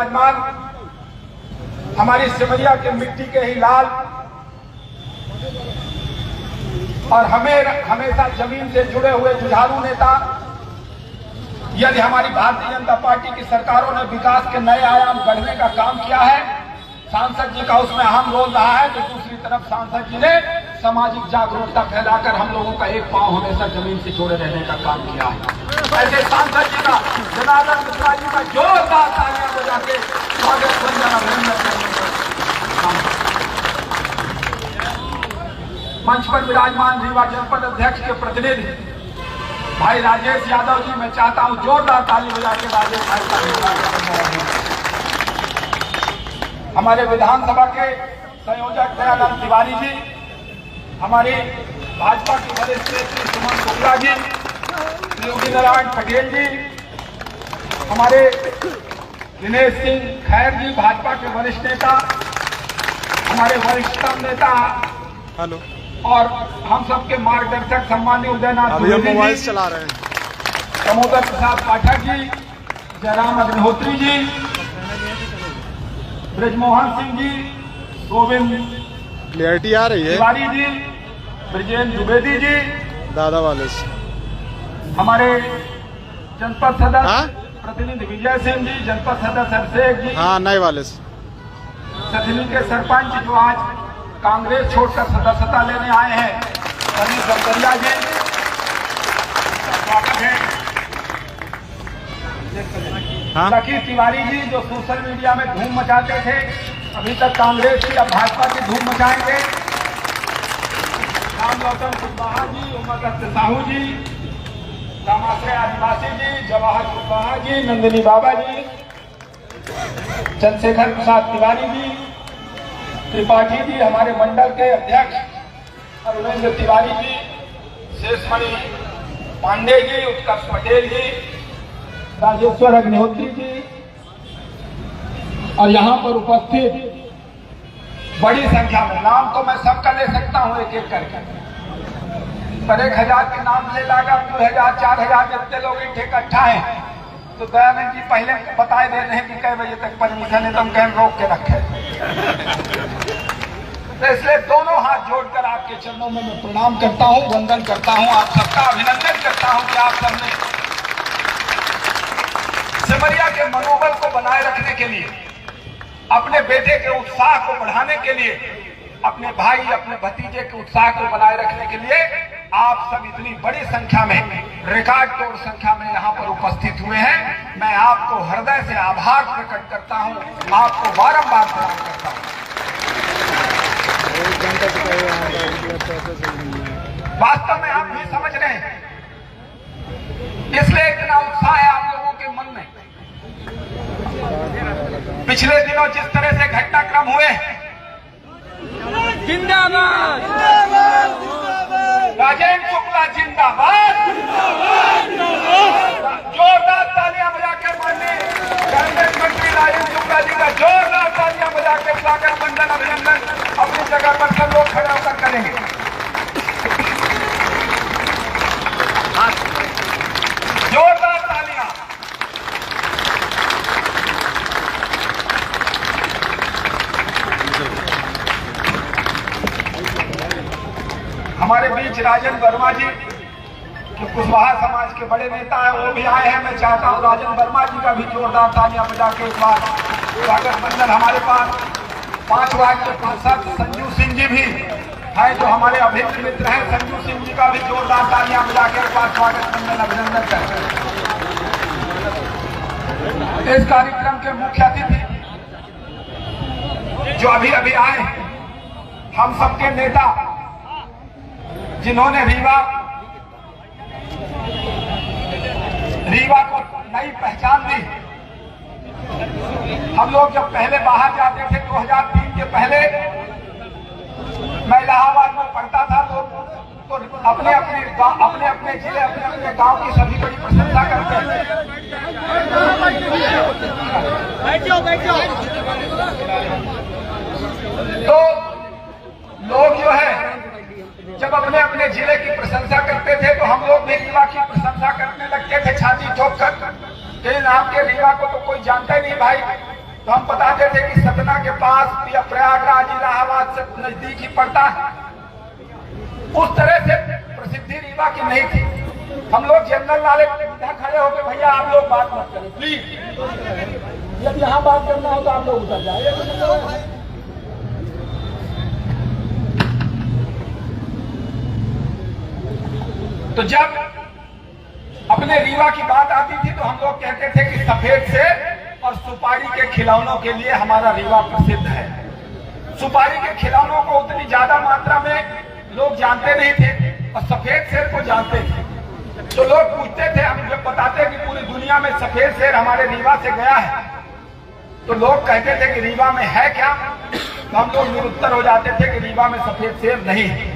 विराजमान हमारी सिमरिया के मिट्टी के ही लाल और हमेशा जमीन से जुड़े हुए जुझारू नेता, यदि हमारी भारतीय जनता पार्टी की सरकारों ने विकास के नए आयाम गढ़ने का काम किया है, सांसद जी का उसमें अहम रोल रहा है, तो दूसरी तरफ सांसद जी ने सामाजिक जागरूकता फैलाकर हम लोगों का एक पांव हमेशा जमीन से जोड़े रहने का काम किया है। ऐसे सांसद जी का, जनार्दन मिश्रा जी का जोरदार तालियां बजा के स्वागत अभिनंदन। मंच पर विराजमान रीवा जनपद अध्यक्ष के प्रतिनिधि भाई राजेश यादव जी, मैं चाहता हूं जोरदार ताली बजा के राजेश भाई का। हमारे विधानसभा के संयोजक दयानंद तिवारी जी, हमारी भाजपा के वरिष्ठ नेत्री सुमन शुक्ला जी, योगी नारायण पटेल जी, हमारे दिनेश सिंह खैर जी, भाजपा के वरिष्ठ नेता, हमारे वरिष्ठतम नेता हेलो, और हम सबके मार्गदर्शक सम्माननीय उदयनाथ अभी हम मोबाइल चला रहे हैं, दामोदर प्रसाद पाठक जी, जयराम अग्निहोत्री जी, ब्रजमोहन सिंह जी, गोविंद क्लियरिटी आ रही है, तिवारी जी, ब्रजेंद्र द्विवेदी जी, दादा वाले से हमारे जनपद सदस्य प्रतिनिधि विजय सिंह जी, जनपद सदस्य अभिषेक जी, हाँ नए वाले से सथनी के सरपंच जो आज कांग्रेस छोड़कर सदस्यता लेने आए हैं, सनी सरकरिया जी, स्वागत है। लकी तिवारी जी जो सोशल मीडिया में धूम मचाते थे, अभी तक कांग्रेस की, अब भाजपा की धूम मचाएंगे। रामलोचन कुशवाहा जी, उमादत्त साहू जी, रामाश्रय आदिवासी जी, जवाहर कुशवाहा जी, नंदिनी बाबा जी, चंद्रशेखर प्रसाद तिवारी जी, त्रिपाठी जी, हमारे मंडल के अध्यक्ष अरुणेंद्र तिवारी जी, शेषमणि पांडे जी, उत्कर्ष पटेल जी, राजेश्वर अग्निहोत्री जी, और यहाँ पर उपस्थित बड़ी संख्या में, नाम तो मैं सबका ले सकता हूँ एक एक करके, पर 1000 के नाम ले लागा, 2000 4000 जितने लोग इकट्ठा हैं, तो दयानंद जी पहले बताए दे रहे हैं कि कई बजे तक परमिशन है, तो हम कहीं रोक के रखे। तो इसलिए दोनों हाथ जोड़कर आपके चरणों में मैं प्रणाम करता हूं, वंदन करता हूं, आप सबका अभिनंदन करता हूं कि आप सबने सिमरिया के मनोबल को बनाए रखने के लिए, अपने बेटे के उत्साह को बढ़ाने के लिए, अपने भाई अपने भतीजे के उत्साह को बनाए रखने के लिए आप सब इतनी बड़ी संख्या में, रिकॉर्ड तोड़ संख्या में यहाँ पर उपस्थित हुए हैं। मैं आपको हृदय से आभार प्रकट करता हूँ, आपको बारंबार प्रणाम करता हूँ। वास्तव में आप भी समझ रहे हैं, इसलिए इतना उत्साह है आप लोगों के मन में। पिछले दिनों जिस तरह से घटनाक्रम हुए, जिंदाबाद राजेंद्र शुक्ला जिंदाबाद, जोरदार तालियां बजा के माननीय कैबिनेट मंत्री राजेंद्र शुक्ला जी का जोरदार तालियां बजा के स्वागत वंदन अभिनंदन अपनी जगह पर सब लोग खड़े होकर करेंगे। जोरदार तालियां। हमारे बीच राजन वर्मा जी जो कुशवाहा समाज के बड़े नेता हैं, वो भी आए हैं। मैं चाहता हूं राजन वर्मा जी का भी जोरदार तालियां बजा के एक बार स्वागत बंधन। हमारे पास 5 वार्ड के पार्षद संजू सिंह जी भी हैं जो हमारे अभिन्न मित्र हैं। संजू सिंह जी का भी जोरदार तालियां बजा के एक बार स्वागत बंधन अभिनंदन करते हैं। इस कार्यक्रम के मुख्य अतिथि जो अभी अभी आए, हम सबके नेता जिन्होंने रीवा को नई पहचान दी। हम लोग जब पहले बाहर जाते थे 2003 के पहले, मैं इलाहाबाद में पढ़ता था, तो अपने अपने जिले अपने अपने गांव की सभी बड़ी प्रशंसा करते थे। तो लोग जो है जब अपने अपने जिले की प्रशंसा करते थे, तो हम लोग भी रीवा की प्रशंसा करने लगते थे छाती ठोक कर। लेकिन आपके रीवा को तो कोई जानता ही नहीं भाई, तो हम बताते थे कि सतना के पास या प्रयागराज इलाहाबाद से नजदीक ही पड़ता है। उस तरह से प्रसिद्धि रीवा की नहीं थी। हम लोग जनरल वाले खड़े होकर भैया आप लोग बात मत करें प्लीज, यदि यहाँ बात करना हो तो आप लोग उतर जाए। तो जब अपने रीवा की बात आती थी तो हम लोग कहते थे कि सफेद सेब और सुपारी के खिलौनों के लिए हमारा रीवा प्रसिद्ध है। सुपारी के खिलौनों को उतनी ज्यादा मात्रा में लोग जानते नहीं थे और सफेद शेर को जानते थे। तो लोग पूछते थे, हम जब बताते कि पूरी दुनिया में सफेद शेर हमारे रीवा से गया है, तो लोग कहते थे कि रीवा में है क्या, तो हम लोग निरुत्तर हो जाते थे कि रीवा में सफेद शेर नहीं है।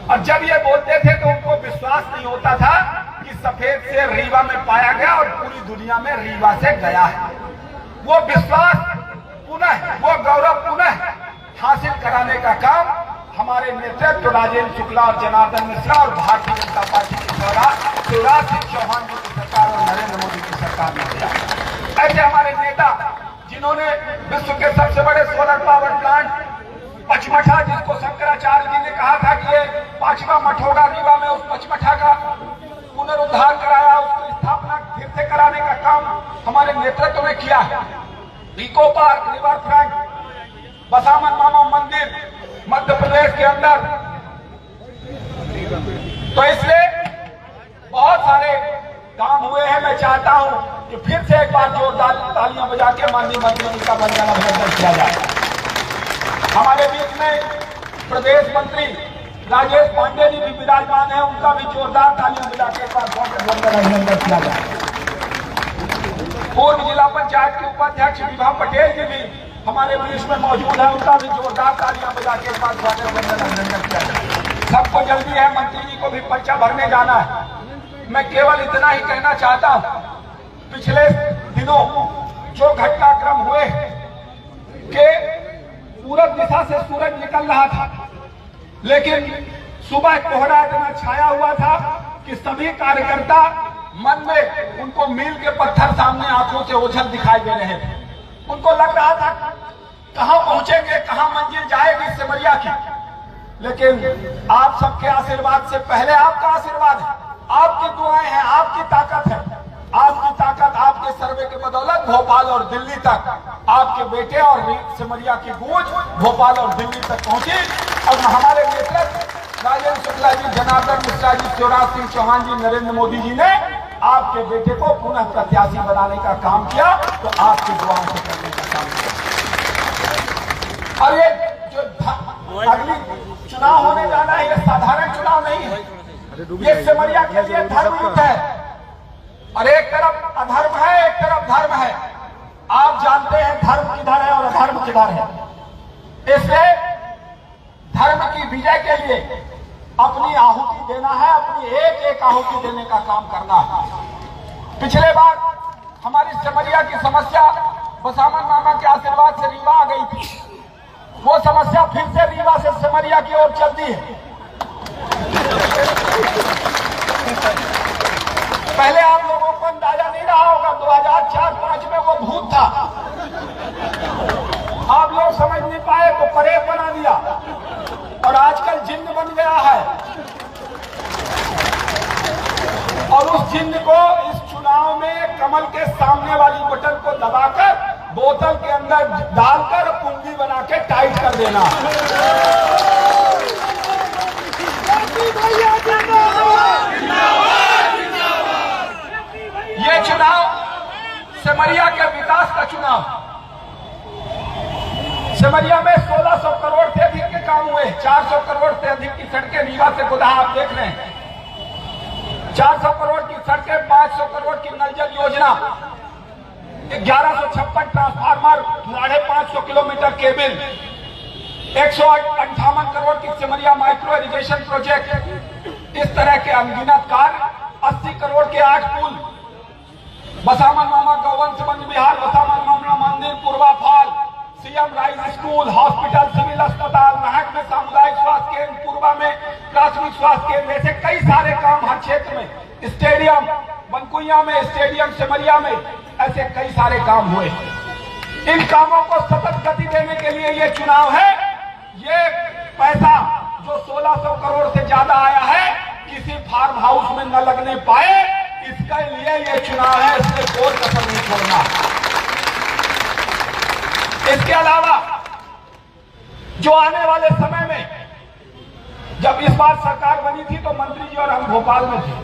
और जब ये बोलते थे तो उनको विश्वास नहीं होता था कि सफेद शेर रीवा में पाया गया और पूरी दुनिया में रीवा से गया है। वो विश्वास पुनः, वो गौरव पुनः हासिल कराने का काम हमारे नेतृत्व राजेंद्र शुक्ला और जनार्दन मिश्रा और भारतीय जनता पार्टी की शिवराज सिंह चौहान जी की सरकार और नरेंद्र मोदी की सरकार ने किया। ऐसे हमारे नेता जिन्होंने विश्व के सबसे बड़े सोलर पावर प्लांट पचमठा, जिसको शंकराचार्य जी ने कहा था कि ये 5वां मठ होगा रीवा में, उस पचमठा का पुनरुद्धार कराया, उसकी स्थापना फिर से कराने का काम हमारे नेतृत्व में किया है। Eco park, river front, Basaman Mama मंदिर मध्य प्रदेश के अंदर। तो इसलिए बहुत सारे काम हुए हैं। मैं चाहता हूं कि फिर से एक बार जोरदार तालियां बजा के माननीय मंत्री जी का वंदन अभिनंदन किया जाए। हमारे बीच में प्रदेश मंत्री राजेश पांडे जी भी विराजमान है, उनका भी जोरदार तालियां बजा के एक बार वंदन अभिनंदन किया जाए। पूर्व जिला पंचायत के उपाध्यक्ष विभा पटेल जी भी हमारे बीच में मौजूद है, उनका भी जोरदार तालियां बजा के एक बार वंदन अभिनंदन किया जाए। सबको जल्दी है, मंत्री जी को भी पर्चा भरने जाना है। मैं केवल इतना ही कहना चाहता हूं, पिछले दिनों जो घटनाक्रम हुए कि पूरब दिशा से सूरज निकल रहा था, लेकिन सुबह कोहरा इतना छाया हुआ था कि सभी कार्यकर्ता मन में उनको मील के पत्थर सामने आंखों से ओझल दिखाई दे रहे थे। उनको लग रहा था कहां पहुंचेंगे, कहां मंजिल जाएगी सिमरिया की। लेकिन आप सबके आशीर्वाद से पहले आपका आशीर्वाद है, आपकी दुआएं हैं, आपकी ताकत है। आपकी ताकत आपके सर्वे के बदौलत भोपाल और दिल्ली तक, आपके बेटे और सिमरिया की गूंज भोपाल और दिल्ली तक पहुंची। और हमारे नेतृत्व राजेंद्र शुक्ला जी, जनार्दन मिश्रा जी, शिवराज सिंह चौहान जी, नरेंद्र मोदी जी ने आपके बेटे को पुनः प्रत्याशी बनाने का काम किया, तो आपकी दुआओं से करने का काम किया। और ये जो अगली चुनाव होने जाना है, ये साधारण चुनाव नहीं है, ये सिमरिया के लिए धर्म युद्ध है। और एक तरफ अधर्म है, एक तरफ धर्म है। आप जानते हैं धर्म किधर है और अधर्म किधर है। इसलिए धर्म की विजय के लिए अपनी आहुति देना है, अपनी एक एक आहुति देने का काम करना है। पिछले बार हमारी सिमरिया की समस्या बसामन मामा के आशीर्वाद से रीवा आ गई थी, वो समस्या फिर से रीवा से सिमरिया की ओर चलती है। पहले आप लोगों को अंदाजा नहीं रहा होगा, 2004-05 में वो भूत था, आप लोग समझ नहीं पाए तो परेड बना दिया और आजकल जिन्न बन गया है। और उस जिन्न को इस चुनाव में कमल के सामने वाली बटन को दबाकर बोतल के अंदर डालकर कुंडी बना के टाइट कर देना। ये चुनाव सिमरिया के विकास का चुनाव। सिमरिया में 1600 करोड़ से अधिक के काम हुए, 400 करोड़ से अधिक की सड़कें रीवा से गुदा आप देख रहे हैं, 400 करोड़ की सड़कें, 500 करोड़ की नल जल योजना, 1156 ट्रांसफार्मर, 550 किलोमीटर केबल, 158 करोड़ की सिमरिया माइक्रो इरिगेशन प्रोजेक्ट। इस तरह के अनगिनत कार्य, 80 करोड़ के 8 पुल, बसामन मामा गौवंश वन विहार, बसामन मामा मंदिर, Purva fall, CM rise school, hospital, civil अस्पताल, महक में सामुदायिक स्वास्थ्य केंद्र, पूर्वा में प्राथमिक स्वास्थ्य केंद्र, ऐसे कई सारे काम हर क्षेत्र में, स्टेडियम बनकुइया में, स्टेडियम सिमरिया में, ऐसे कई सारे काम हुए। इन कामों को सतत गति देने के लिए ये चुनाव है। ये पैसा जो 1600 करोड़ से ज्यादा आया है किसी फार्म हाउस में न लगने पाए, इसके लिए ये चुनाव है, इसमें कोई कसर नहीं छोड़ना। इसके अलावा जो आने वाले समय में, जब इस बार सरकार बनी थी तो मंत्री जी और हम भोपाल में थे,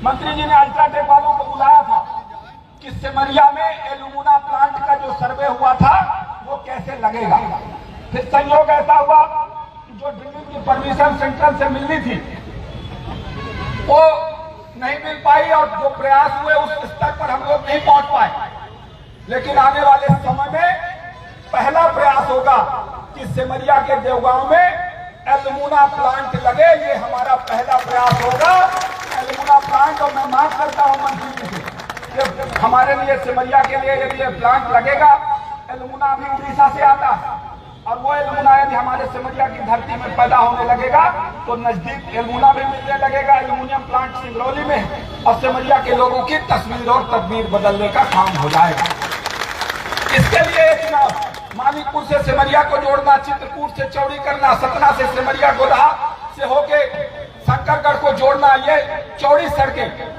मंत्री जी ने अल्ट्राटेक वालों को बुलाया था कि सिमरिया में एल्यूमिना प्लांट का जो सर्वे हुआ था वो कैसे लगेगा। फिर संयोग ऐसा हुआ कि जो ड्रिलिंग की परमिशन सेंट्रल से मिलनी थी वो नहीं मिल पाई और जो प्रयास हुए उस स्तर पर हम लोग नहीं पहुंच पाए। लेकिन आने वाले समय में पहला प्रयास होगा कि सिमरिया के देवगांव में एल्यूमिना प्लांट लगे, ये हमारा पहला प्रयास होगा एल्यूमिना प्लांट। और मैं मांग करता हूं मंत्री जी से कि हमारे लिए सिमरिया के लिए यदि ये प्लांट लगेगा, एल्यूमिना भी उड़ीसा से आता है और वो एल्यूमिना यदि हमारे सिमरिया की धरती में पैदा होने लगेगा तो नजदीक एल्यूमिना भी मिलने लगेगा। एल्यूमिनियम प्लांट सिंगरौली में और सिमरिया के लोगों की तस्वीर और तदबीर बदलने का काम हो जाएगा। इसके लिए एक चुनाव मानिकपुर से सिमरिया को जोड़ना, चित्रकूट से चौड़ी करना, सतना से सिमरिया गोदहा से होके शंकरगढ़ को जोड़ना, ये चौड़ी सड़कें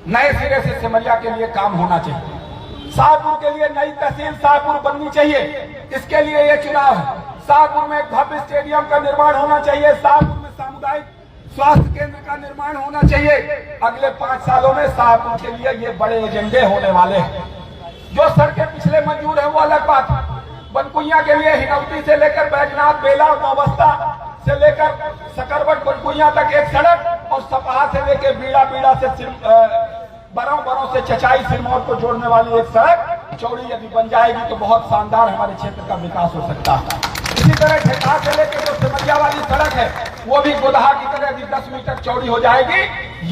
नए सिरे से सिमरिया के लिए काम होना चाहिए। शाहपुर के लिए नई तहसील शाहपुर बननी चाहिए, इसके लिए ये चुनाव है। शाहपुर में एक भव्य स्टेडियम का निर्माण होना चाहिए, शाहपुर में सामुदायिक स्वास्थ्य केंद्र का निर्माण होना चाहिए। अगले 5 सालों में शाहपुर के लिए ये बड़े एजेंडे होने वाले हैं। जो सड़कें पिछले मंजूर है वो अलग बात है। बनकुइया के लिए हिनौती से लेकर बैजनाथ, बेला, नौबस्ता से लेकर सकरवट बनकुइया तक एक सड़क और सपहा से लेकर बीड़ा से बरौं से चचाई सिरमौर को जोड़ने वाली एक सड़क चौड़ी यदि बन जाएगी तो बहुत शानदार हमारे क्षेत्र का विकास हो सकता है। इसी तरह ठेका से लेकर जो सिमरिया वाली सड़क है वो भी गोदहा की तरह यदि 10 मीटर चौड़ी हो जाएगी।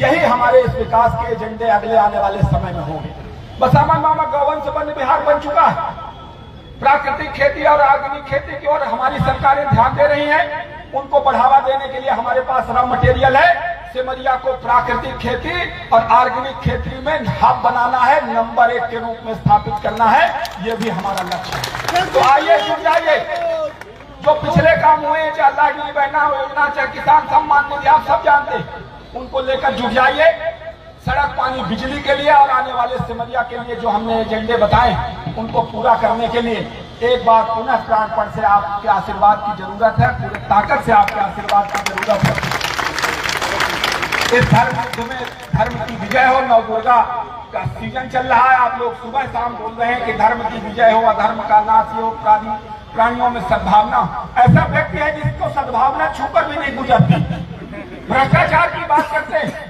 यही हमारे इस विकास के एजेंडे अगले आने वाले समय में होंगे। बसामन मामा गौवंश वन विहार बन चुका है। प्राकृतिक खेती और ऑर्गेनिक खेती की ओर हमारी सरकारें ध्यान दे रही हैं। उनको बढ़ावा देने के लिए हमारे पास रॉ मटेरियल है। सिमरिया को प्राकृतिक खेती और ऑर्गेनिक खेती में हब बनाना है, नंबर 1 के रूप में स्थापित करना है, ये भी हमारा लक्ष्य है। तो आइए जुट जाइए। जो पिछले काम हुए, चाहे लाडली बहना योजना, चाहे किसान सम्मान निधि, आप सब जानते हैं, उनको लेकर जुट जाइए। सड़क, पानी, बिजली के लिए और आने वाले सिमरिया के लिए जो हमने एजेंडे बताए उनको पूरा करने के लिए एक बार पुनः प्राणपण से आपके आशीर्वाद की जरूरत है, पूरे ताकत से आपके आशीर्वाद की जरूरत है। इस धर्म युद्ध में धर्म की विजय हो। नवदुर्गा का सीजन चल रहा है, आप लोग सुबह शाम बोल रहे हैं कि धर्म की विजय हो, अधर्म का नाश हो, प्राणियों में सद्भावना। ऐसा व्यक्ति है जिसको सद्भावना छूकर भी नहीं गुजरती। भ्रष्टाचार की बात करते हैं,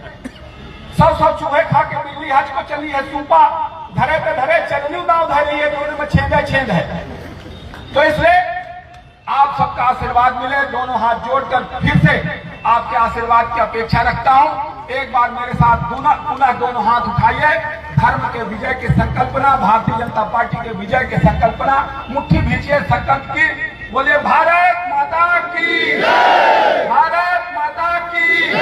100 चूहे खा के बिजली हज को चली है सूपा, धरे पे धरे चलनी दाव धरी है, दोनों में छेद है। तो इसलिए आप सबका आशीर्वाद मिले, दोनों हाथ जोड़कर फिर से आपके आशीर्वाद की अपेक्षा रखता हूं। एक बार मेरे साथ पुनः दोनों हाथ उठाइए। धर्म के विजय की संकल्पना, भारतीय जनता पार्टी के विजय की संकल्पना, मुट्ठी भींचिए संकल्प की, बोले भारत माता की, भारत माता की।